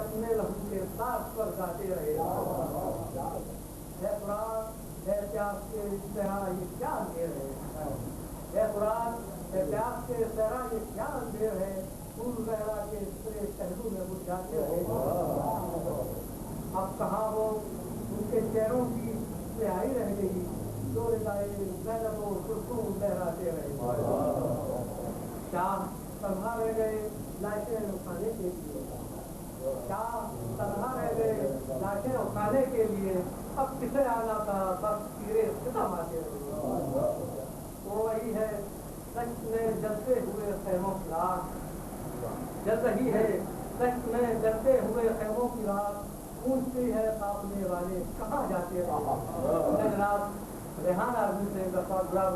اپنے لہو کے ساتھ پر گاتے رہے. اے قرآن اے پیاس کے صحرا یہ کیا اندھیر ہے. اے قرآن اے پیاس کے صحرا یہ کیا اندھیر ہے. پھول بہرا کے سرے پہلو میں بجھاتے رہے. اب کہاں وہ ان کے چہروں کی سیاہی رہ گئی جو ردائے زینب و سرخوں لہراتے رہے. شاہ تنہا رہ گئے لاشیں اٹھانے کے لیے. شاہ تنہا رہ گئے لاشیں اٹھانے کے لیے. اب کسے آنا تھا بس تیرے ختم آتے رہے. وہ وہی ہے سچ میں جلتے ہوئے خیموں کی رات. جل رہی ہے سچ میں جلتے ہوئے خیموں کی رات. پوچھتی ہے قافلے والے کہاں جاتے رہے. جناب ریحان آدمی سے دفعہ گلاب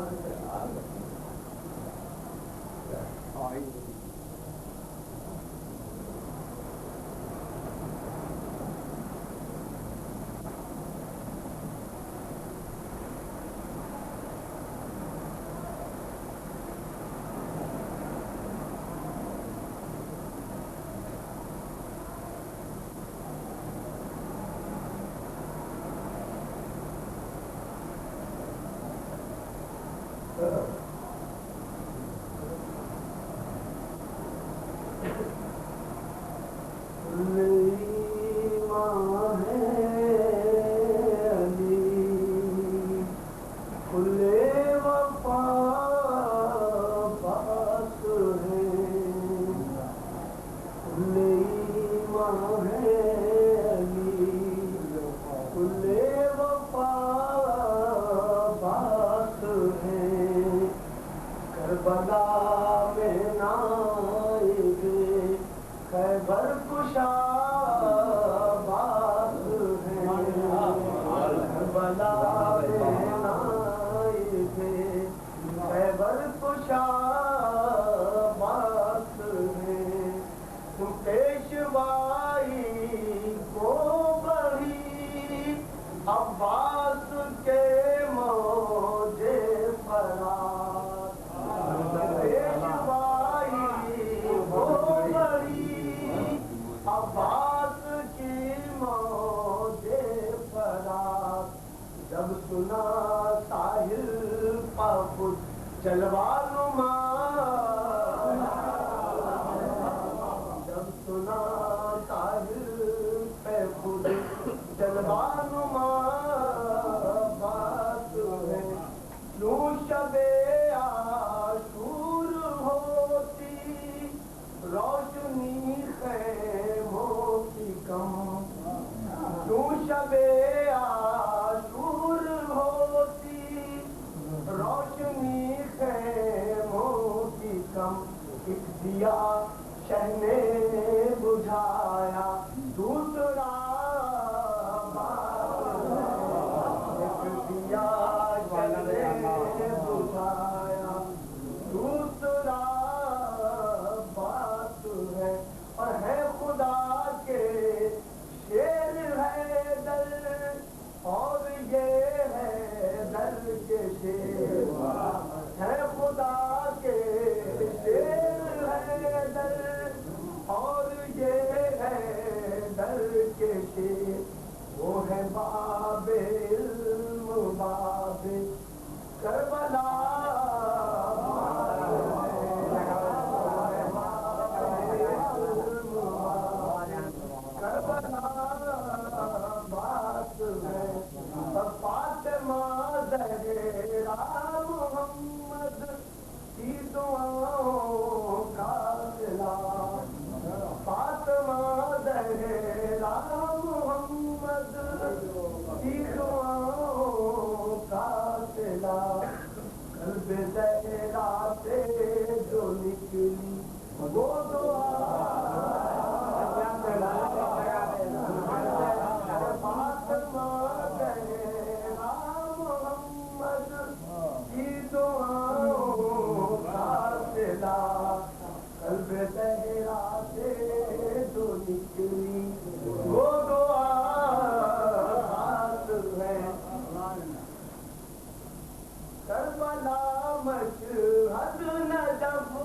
کربلا مشہد نجف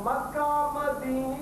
مکہ مدینہ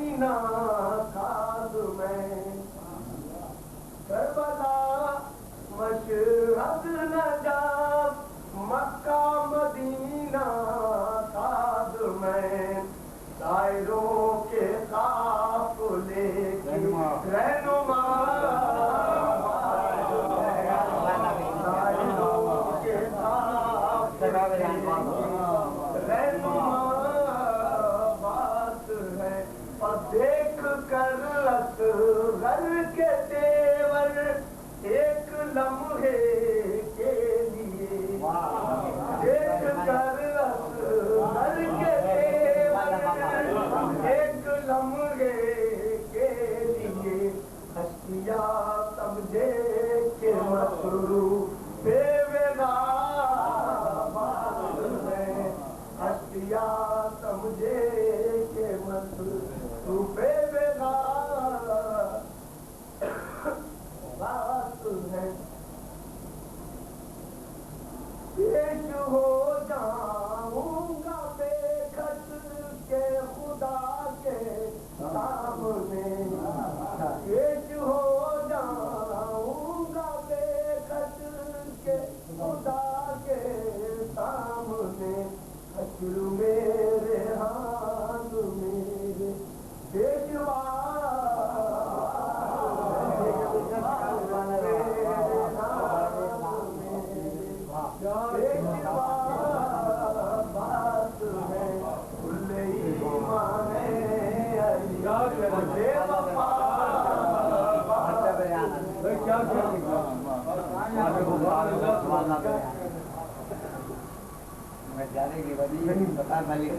جانے کی وجہ پتا ملک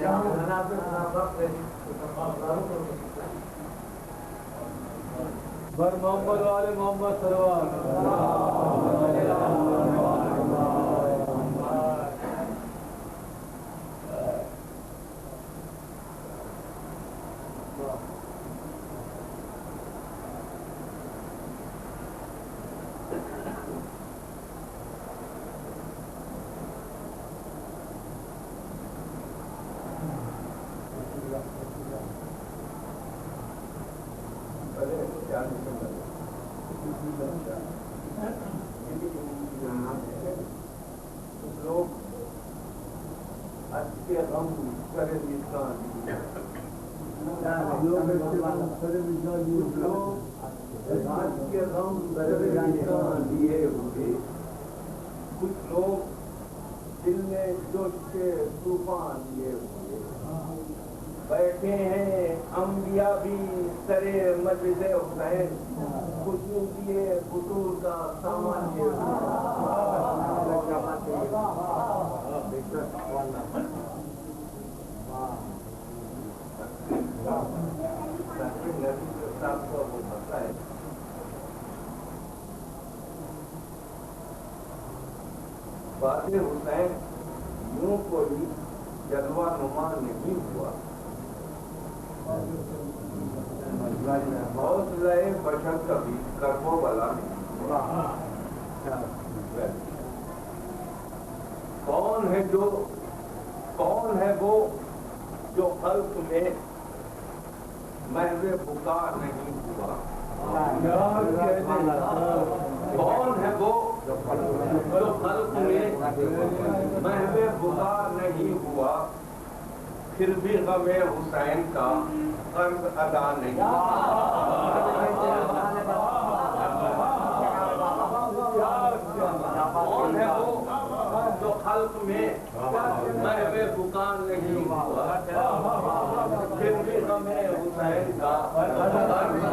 بر محمد والے محمد کچھ لوگ دل میں جوش کے طوفان لیے ہوئے بیٹھے ہیں انبیاء بھی سرے مسجد حسین خوشبو کیے بطور کا سامان لیے بات حسین یوں کوئی جلوہ نما نہیں ہوا، حوصلہ بشر کبھی کرب و بلا نہیں ہوا۔ کون ہے وہ جو خلق میں محو بکا نہیں ہوا؟ کون ہے وہ جو خلق میں محو بکا نہیں ہوا؟ پھر بھی غم حسین کا قرض ادا نہیں کون ہے وہ جو خلق میں محو بکا نہیں ہوا؟ پھر بھی غم حسین کا قرض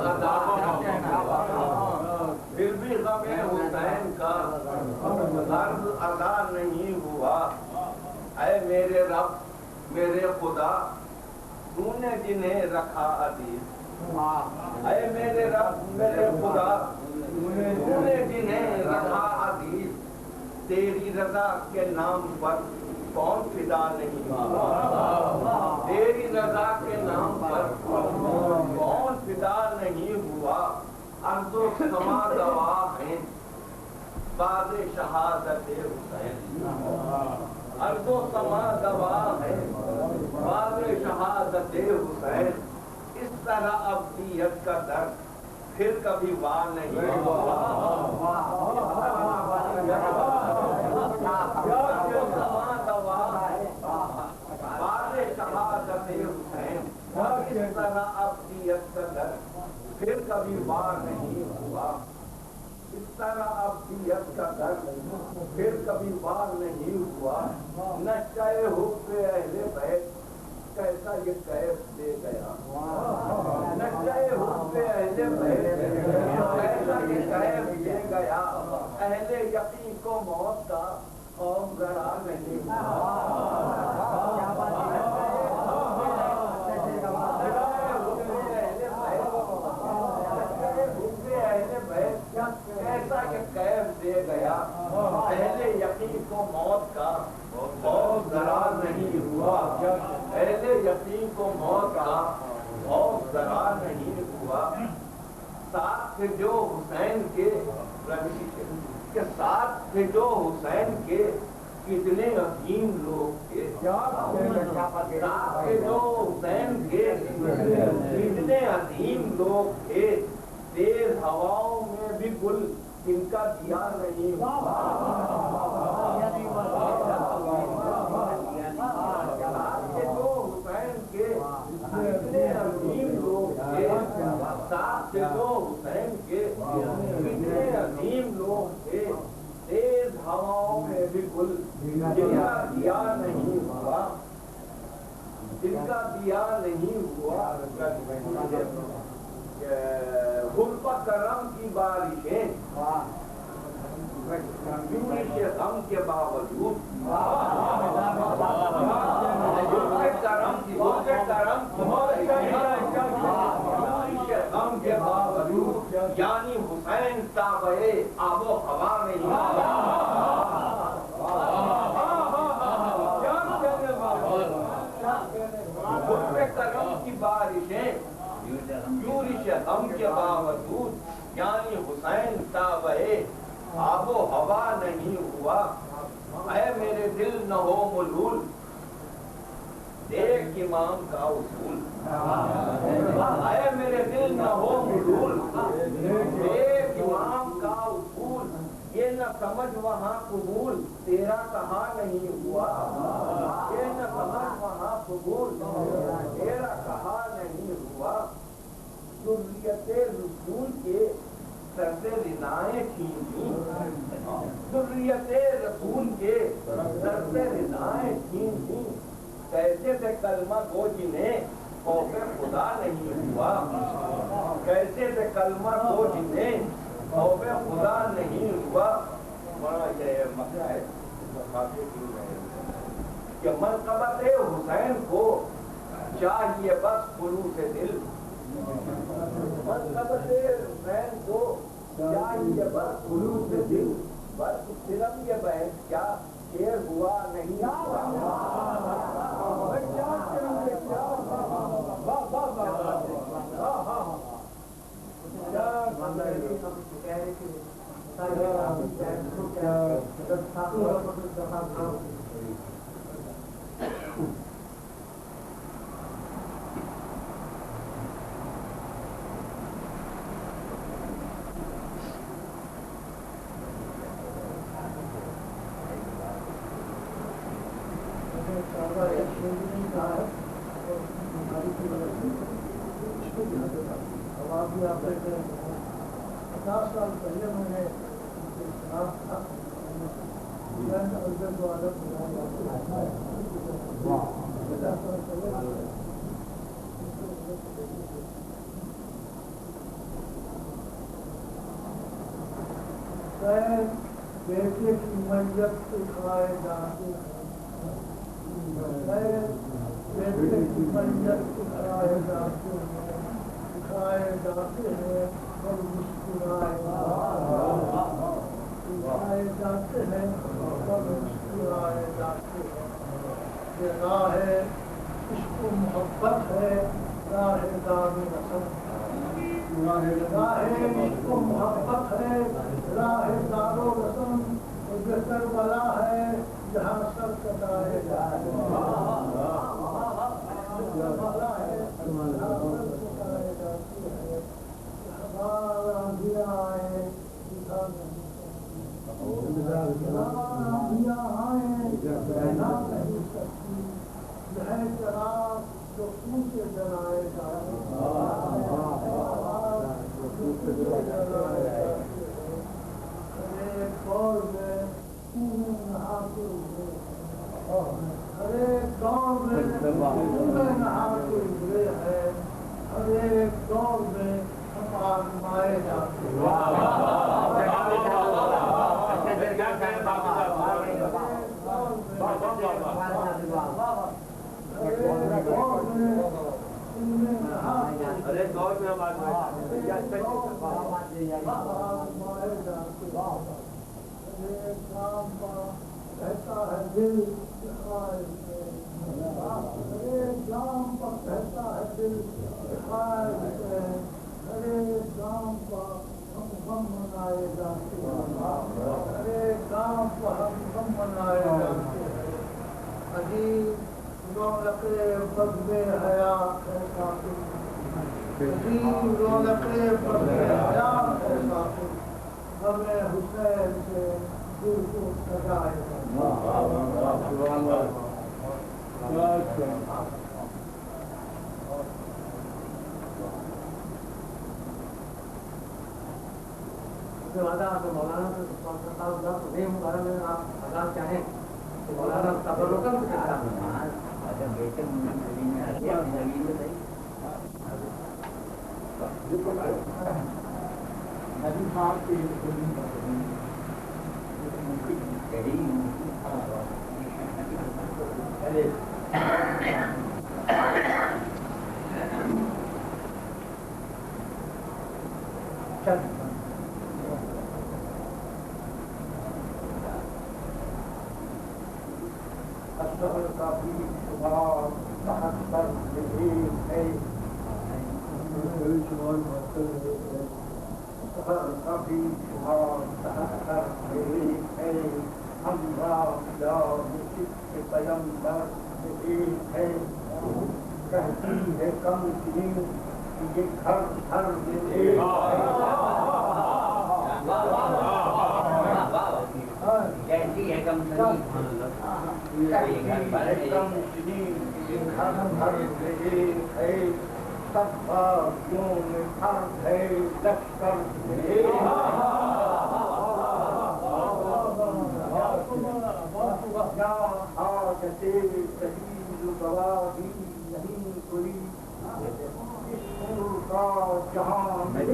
ادا پھر بھی غم حسین کا قرض ادا نہیں ہوا۔ اے میرے رب میرے خدا تو نے جنہیں رکھا عزیز، اے میرے رب میرے خدا تو نے جنہیں رکھا عزیز، تیری رضا کے نام پر کون فدا نہیں ہوا؟ تیری رضا کے نام پر کون فدا نہیں ہوا؟ ارض و سما گواہ ہیں بعد شہادت حسین، ارض و سما گواہ ہے بعد شہادت حسین۔ اس طرح ابدیت کا درد پھر کبھی وار نہیں ہوا۔ بعد شہادت حسین، اس طرح ابدیت کا درد پھر کبھی وار نہیں ہوا۔ اس طرح ابدیت کا درد پھر کبھی وار نہیں ہوا۔ نشہ حب اہل بیت کیسا یہ کیف دے گیا، نشہ حب اہل بیت کیسا یہ کیف دے گیا۔ اہل یقین کو موت کا خوف ذرا نہیں کیسا یہ کیف دے گیا۔ اہل یقین کو موت کا خوف ذرا نہیں ہوا، اہل یقین کو موت کا خوف ذرا نہیں ہوا۔ ساتھ تھے جو حسین کے ساتھ تھے جو حسین کے کتنے عظیم لوگ تھے، ساتھ تھے جو حسین کے کتنے عظیم لوگ تھے۔ تیز ہواؤں میں بھی گل ان کا دیا نہیں ہوا۔ ساتھ تھے جو حسین کے کتنے عظیم لوگ تھے، ساتھ تھے جو حسین کے کتنے عظیم لوگ تھے۔ تیز ہواؤں میں بھی گل جن کا دیا نہیں ہوا، جن کا دیا نہیں ہوا۔ غربت کرم کی بارشیں یونش غم کے باوجود کرم غم کے باوجود یعنی حسین تابعے آب و ہوا میں کرم کی بارشیں یورش غم کے باوجود یعنی حسین تابعے آب و ہوا نہیں ہوا اے میرے دل نہ ہو ملول دیکھ امام کا اصول اے میرے دل نہ ہو ملول دیکھ امام کا اصول یہ نہ سمجھ وہاں قبول تیرا کہاں نہیں ہوا یہ نہ سمجھ وہاں قبول تیرا کہاں نہیں ہوا ذریت رسول کے سر سے ردائیں چھینی ذریت رسول کے سر سے ردائیں چھینی کیسے سے کلمہ گو جنہیں خوف خدا نہیں ہوا کیسے سے کلمہ گو جنہیں خوف خدا نہیں ہوا بڑا یہ مسئلہ ہے کہ منقبت حسین کو چاہیے بس خلوص دل منقبت حسین کو چاہیے بس خلوص دل بس فلم یہ بحث کیا شیر ہوا نہیں ہوا بیٹے کی میت سکھائے جاتے ہیں بیٹے کی میت سکھائے جاتے ہیں سکھائے جاتے ہیں اور مسکرائے جاتے ہیں اور مسکرائے جاتے ہیں یہ راہ عشق و محبت ہے راہ دار رسم راہ عشق و محبت ہے راہ دار و رسم بہتر بلا ہے جہاں سب کٹائے جائے بلا ہے جہاں سب کٹائے جاتے ہیں ہمارا دیا ہے جو خون سے جلائے جاتے ہر ایک دور میں نہاتے ہوئے ہر ایک دور میں نہاتے ہوئے ہیں ہر ایک دور میں ہم آزمائے جاتے ہیں ارے دور میں ہم کہتا ہے دل خواہش جام پر کہتا ہے دل خواہش ہر ایک کام پر ہم غم منائے جاتے ہیں ہر ایک کام پر ہم غم منائے جاتے ہیں عجیب رونق فضل حیات ہے کافی عجیب رونق فضل حیات ہے کافی ہمیں حسین سے دل کو سجائے مولانا چاہیں مولانا تبرکم نبی صاحب کے اصغر کا بھی شمار 73 میں ہے، اصغر کا بھی شمار 73 میں ہے، ہمراہ ملا مشق پیمبر ایک ہے، کہتی ہے کم سنیں کہ یہ گھر گھر میں ایک کہتی ہے کم سنی سب بازیوں میں فرق ہے لشکر میں حاجت سبیل گواہی نہیں کوئی اس ملک کا جہاں میں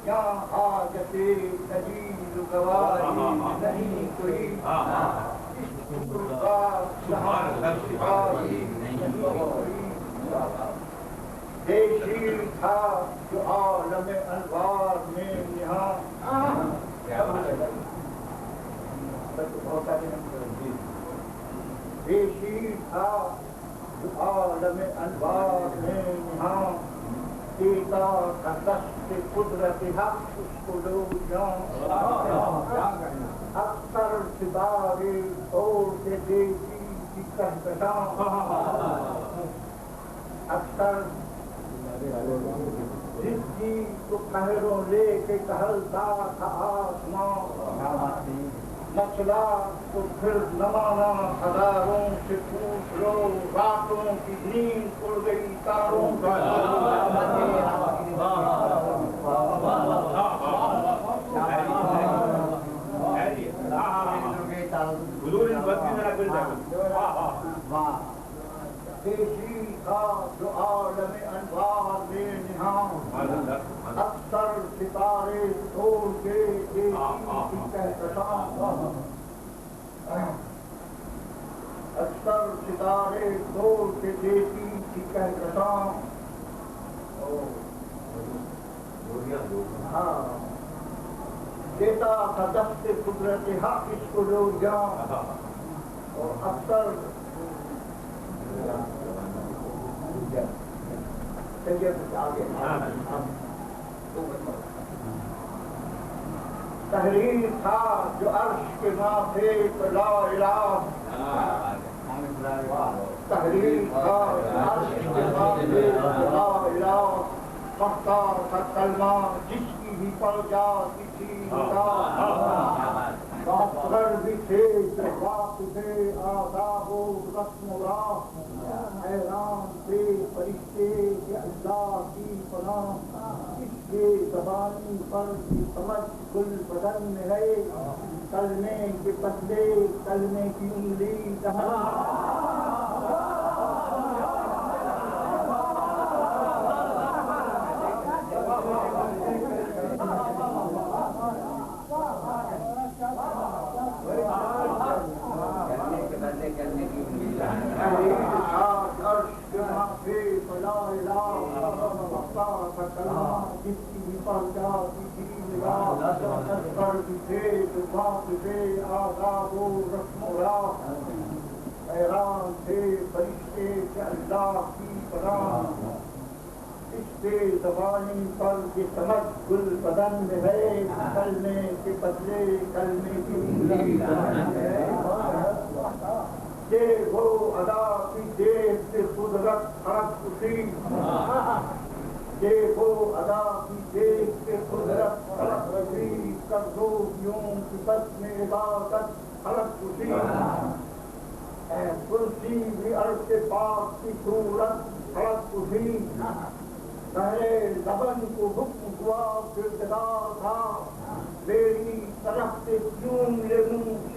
یہاں حاجت سبیل گواہی نہیں کوئی اس ملک کا جہاں نہیں کوئی شیر تھا جو عالم انوار میں یہاں شیر تھا جو عالم انوار میں یہاں دیتا کا دست قدرت حق اس کو لو جان اکثر ستارے توڑ کے دیتی کی کہکشاں اکثر زندگی کو قہروں لے کے ٹہلتا تھا آسمان مچلا تو پھر نمانا ہزاروں سے پوچھ لو راتوں کی نیند اڑ گئی تاروں کا دیشی تھا جو عالم انوار میں نہاں اکثر ستارے توڑ کے دیتی کی کہکشاں اکثر ستارے توڑ کے دیتی کی کہکشاں دیتا تھا دست قدرت حق اس کو لو جان اور اکثر تحریر تھا جو عرش کے ماتھے پر لا الہ تحریر تھا عرش کے ماتھے پر لا الہ پڑھتا تھا کلمہ جس کی بھی پڑ جاتی تھی کافر بھی تھے جواب تھے آداب و رسم و راہ حیران تھے فرشتے کہ اللہ کی پناہ اس کے زبانی پر کی سمجھ گل بدن میں ہے کلمے کے بدلے کلمے کی انگلی جس کی بھی پڑ جاتی تھی آداب و رسم و راہ حیران تھے فرشتے کہ اللہ کی پناہ اس کے زبانی پر یہ سمجھ گل بدن میں ہے کلمے کے بدلے کلمے کی انگلی یہ وہ ادا کی دیر سے قدرت خرق اٹھی یہ وہ ادا کی دیر سے قدرت خرق اٹھی کردویوں کی بس میں عبادت خرق اٹھی کرسی بھی عرش پاک کی صورت خرق اٹھی پہلے لبن کو حکم ہوا پھر جدا تھا میری طرف سے کیوں یہ منہ